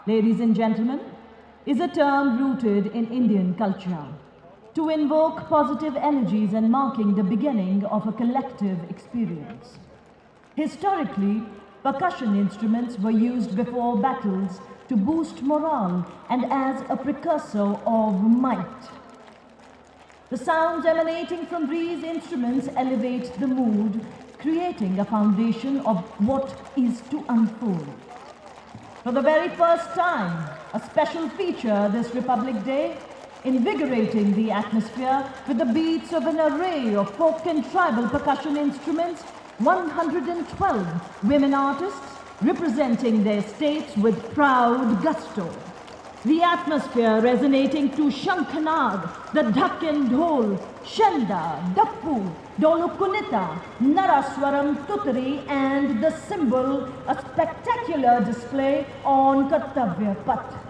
ladies and gentlemen, is a term rooted in Indian culture to invoke positive energies and marking the beginning of a collective experience. Historically, percussion instruments were used before battles to boost morale and as a precursor of might. The sounds emanating from these instruments elevate the mood, creating a foundation of what is to unfold. For the very first time, a special feature this Republic Day, invigorating the atmosphere with the beats of an array of folk and tribal percussion instruments, 112 women artists representing their states with proud gusto. The atmosphere resonating to Shankhanad, the Dhak and Dhol, Shenda, Dappu, Dolukunita, Naraswaram Tutari, and the symbol, a spectacular display on Kartavya Path.